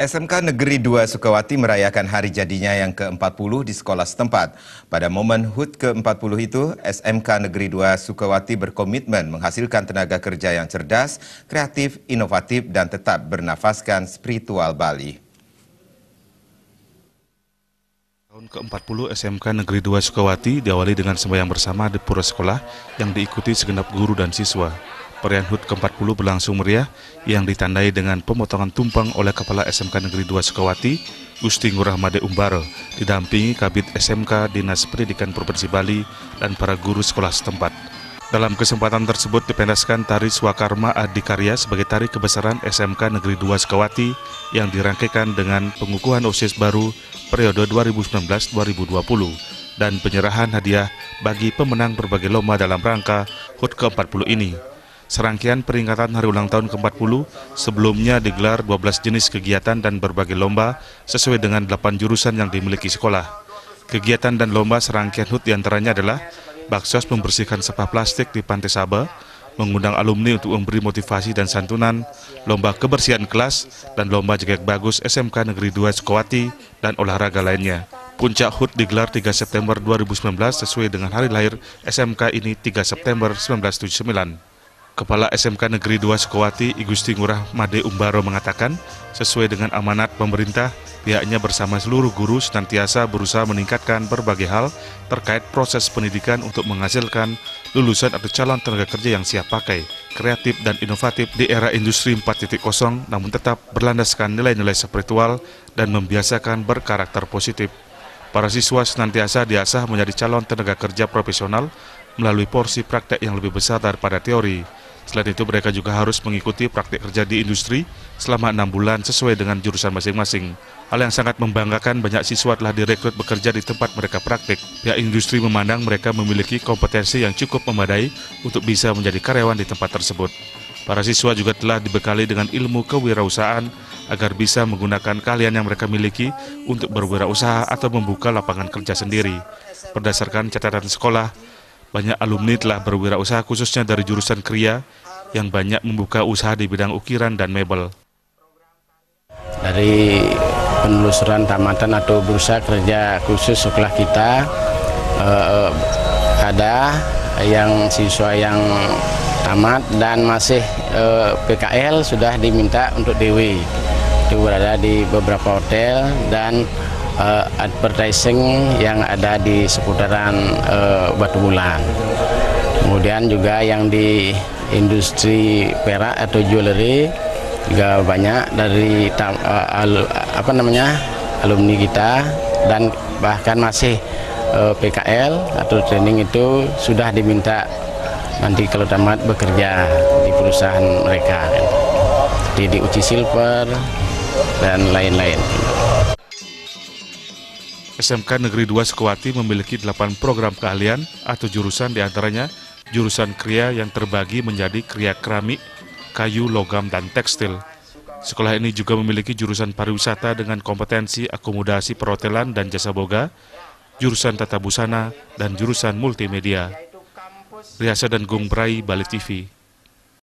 SMK Negeri 2 Sukawati merayakan hari jadinya yang ke-40 di sekolah setempat. Pada momen HUT ke-40 itu, SMK Negeri 2 Sukawati berkomitmen menghasilkan tenaga kerja yang cerdas, kreatif, inovatif, dan tetap bernafaskan spiritual Bali. Tahun ke-40 SMK Negeri 2 Sukawati diawali dengan sembahyang bersama di pura sekolah yang diikuti segenap guru dan siswa. Perayaan HUT ke-40 berlangsung meriah yang ditandai dengan pemotongan tumpeng oleh Kepala SMK Negeri 2 Sukawati, Gusti Ngurah Made Umbaro, didampingi Kabid SMK Dinas Pendidikan Provinsi Bali dan para guru sekolah setempat. Dalam kesempatan tersebut dipentaskan tari Swakarma Adikarya sebagai tari kebesaran SMK Negeri 2 Sukawati yang dirangkaikan dengan pengukuhan OSIS baru periode 2019-2020 dan penyerahan hadiah bagi pemenang berbagai lomba dalam rangka HUT ke-40 ini. Serangkaian peringatan hari ulang tahun ke-40 sebelumnya digelar 12 jenis kegiatan dan berbagai lomba sesuai dengan 8 jurusan yang dimiliki sekolah. Kegiatan dan lomba serangkaian HUT diantaranya adalah baksos membersihkan sampah plastik di Pantai Sabah, mengundang alumni untuk memberi motivasi dan santunan, lomba kebersihan kelas, dan lomba jegek bagus SMK Negeri 2 Sukawati, dan olahraga lainnya. Puncak HUT digelar 3 September 2019 sesuai dengan hari lahir SMK ini 3 September 1979. Kepala SMK Negeri 2 Sukawati, Gusti Ngurah Made Umbaro mengatakan, sesuai dengan amanat pemerintah, pihaknya bersama seluruh guru senantiasa berusaha meningkatkan berbagai hal terkait proses pendidikan untuk menghasilkan lulusan atau calon tenaga kerja yang siap pakai, kreatif dan inovatif di era industri 4.0, namun tetap berlandaskan nilai-nilai spiritual dan membiasakan berkarakter positif. Para siswa senantiasa diasah menjadi calon tenaga kerja profesional melalui porsi praktek yang lebih besar daripada teori. Selain itu, mereka juga harus mengikuti praktik kerja di industri selama 6 bulan sesuai dengan jurusan masing-masing. Hal yang sangat membanggakan, banyak siswa telah direkrut bekerja di tempat mereka praktik. Pihak industri memandang mereka memiliki kompetensi yang cukup memadai untuk bisa menjadi karyawan di tempat tersebut. Para siswa juga telah dibekali dengan ilmu kewirausahaan agar bisa menggunakan keahlian yang mereka miliki untuk berwirausaha atau membuka lapangan kerja sendiri. Berdasarkan catatan sekolah, banyak alumni telah berwirausaha khususnya dari jurusan Kriya yang banyak membuka usaha di bidang ukiran dan mebel. Dari penelusuran tamatan atau bursa kerja khusus sekolah kita, ada yang siswa yang tamat dan masih PKL sudah diminta untuk DW. Itu berada di beberapa hotel dan advertising yang ada di seputaran Batu Bulan. Kemudian juga yang di industri perak atau jewelry juga banyak dari alumni kita, dan bahkan masih PKL atau training itu sudah diminta nanti kalau tamat bekerja di perusahaan mereka, di Uci Silver dan lain-lain. SMK Negeri 2 Sukawati memiliki 8 program keahlian atau jurusan, diantaranya jurusan Kriya yang terbagi menjadi Kriya Keramik, Kayu, Logam, dan Tekstil. Sekolah ini juga memiliki jurusan pariwisata dengan kompetensi akomodasi perhotelan dan jasa boga, jurusan tata busana, dan jurusan multimedia. Riasa dan Gung Brai, Bali TV.